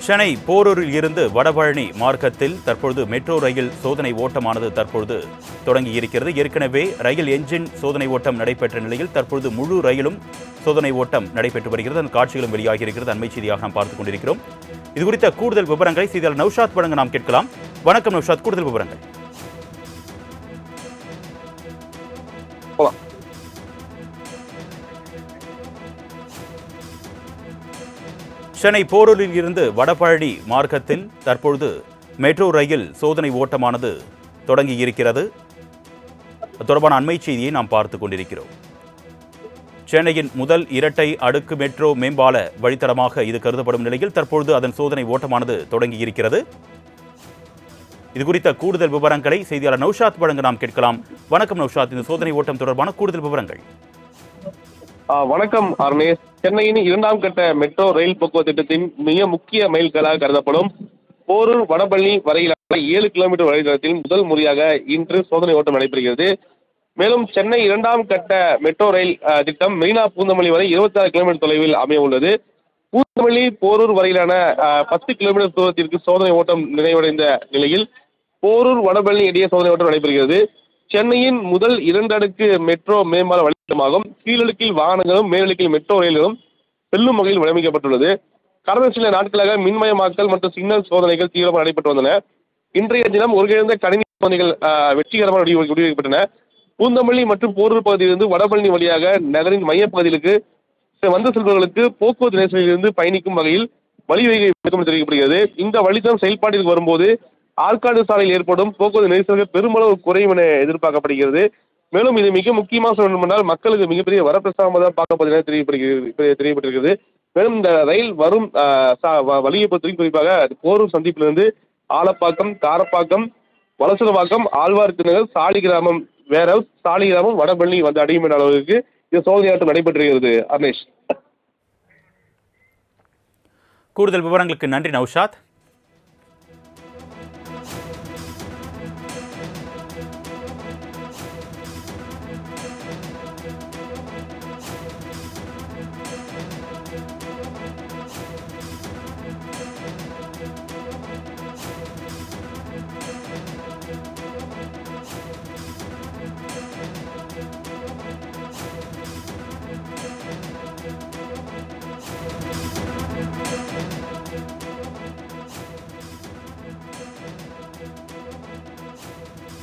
சென்னை போரூரில் இருந்து வடபழனி மார்க்கத்தில் தற்பொழுது மெட்ரோ ரயில் சோதனை ஓட்டமானது தற்பொழுது தொடங்கியிருக்கிறது. ஏற்கனவே ரயில் என்ஜின் சோதனை ஓட்டம் நடைபெற்ற நிலையில் தற்பொழுது முழு ரயிலும் சோதனை ஓட்டம் நடைபெற்று வருகிறது. அந்த காட்சிகளும் வெளியாகி இருக்கிறது. அண்மை செய்தியாக நாம் பார்த்துக் கொண்டிருக்கிறோம். இது குறித்த கூடுதல் விவரங்களை செய்தியாளர் நௌஷாத் வழங்க நாம் கேட்கலாம். வணக்கம் நௌஷாத், கூடுதல் விவரங்கள். சென்னை போரூரில் இருந்து வடபழனி மார்க்கத்தில் தற்பொழுது மெட்ரோ ரயில் சோதனை ஓட்டமானது தொடங்கியிருக்கிறது. தொடர்பான அண்மை செய்தியை நாம் பார்த்துக் கொண்டிருக்கிறோம். சென்னையின் முதல் இரட்டை அடுக்கு மெட்ரோ மேம்பால வழித்தடமாக இது கருதப்படும் நிலையில் தற்பொழுது அதன் சோதனை ஓட்டமானது தொடங்கியிருக்கிறது. இது குறித்த கூடுதல் விவரங்களை செய்தியாளர் நௌஷாத் வழங்க நாம் கேட்கலாம். வணக்கம் நௌஷாத், இந்த சோதனை ஓட்டம் தொடர்பான கூடுதல் விவரங்கள். வணக்கம் அருணேஷ். சென்னையின் இரண்டாம் கட்ட மெட்ரோ ரயில் போக்குவரத்து திட்டத்தின் மிக முக்கிய மைல்கல்லாக கருதப்படும் போரூர் வடபழனி வரையிலான 7 கிலோமீட்டர் வழித்தடத்தில் முதல் முறையாக இன்று சோதனை ஓட்டம் நடைபெறுகிறது. மேலும் சென்னை இரண்டாம் கட்ட மெட்ரோ ரயில் திட்டம் மெரினா பூந்தமல்லி வரை 26 கிலோமீட்டர் தொலைவில் அமைய உள்ளது. பூந்தமல்லி போரூர் வரையிலான 10 கிலோமீட்டர் தூரத்திற்கு சோதனை ஓட்டம் நிறைவடைந்த நிலையில் போரூர் வடபழனி இடையே சோதனை ஓட்டம் நடைபெறுகிறது. சென்னையின் முதல் 2 அடுக்கு மெட்ரோ மேம்பால வழித்தடமாகும். கீழடுக்கில் வாகனங்களும் மேலடுக்கில் மெட்ரோ ரயில்களும் செல்லும் வகையில் வடிவமைக்கப்பட்டுள்ளது. கடந்த சில நாட்களாக மின்மயமாக்கல் மற்றும் சிக்னல் சோதனைகள் தீவிரமாக நடைபெற்று வந்தன. இன்றைய தினம் ஒருங்கிணைந்த கணினி சோதனைகள் வெற்றிகரமாக முடிவெடுக்கப்பட்டன. பூந்தமல்லி மற்றும் போரூர் பகுதியிலிருந்து வடபழனி வழியாக நகரின் மையப்பகுதிகளுக்கு வந்து செல்பவர்களுக்கு போக்குவரத்து நெரிசலிலிருந்து பயணிக்கும் வகையில் வழிவகை தெரிவிக்கப்படுகிறது. இந்த வழித்தடம் செயல்பாட்டிற்கு வரும்போது ஆற்காடு சாலையில் ஏற்படும் போக்குவரத்து நெரிசல்கள் பெருமளவு குறையும் என எதிர்பார்க்கப்படுகிறது. மேலும் இது மிக முக்கியமாக சொல்லணும்னால் மக்களுக்கு மிகப்பெரிய வரப்பிரசாதமாக தான் பார்க்கப்படுகிறது தெரியப்பட்டிருக்கிறது. மேலும் இந்த ரயில் வரும் வழியை பொறுத்தவரைக்கும் குறிப்பாக போரூர் சந்திப்பிலிருந்து ஆலப்பாக்கம், காரப்பாக்கம், வலசரவாக்கம், ஆழ்வார்த்திநகர், சாலிகிராமம், வேரவுஸ், சாலிகிராமம், வடபழனி வந்து அடையும் என்ற அளவுக்கு இந்த சோதனையாட்டம் நடைபெற்றிருக்கிறது. அர்ணேஷ், கூடுதல் விவரங்களுக்கு நன்றி நௌஷாத்.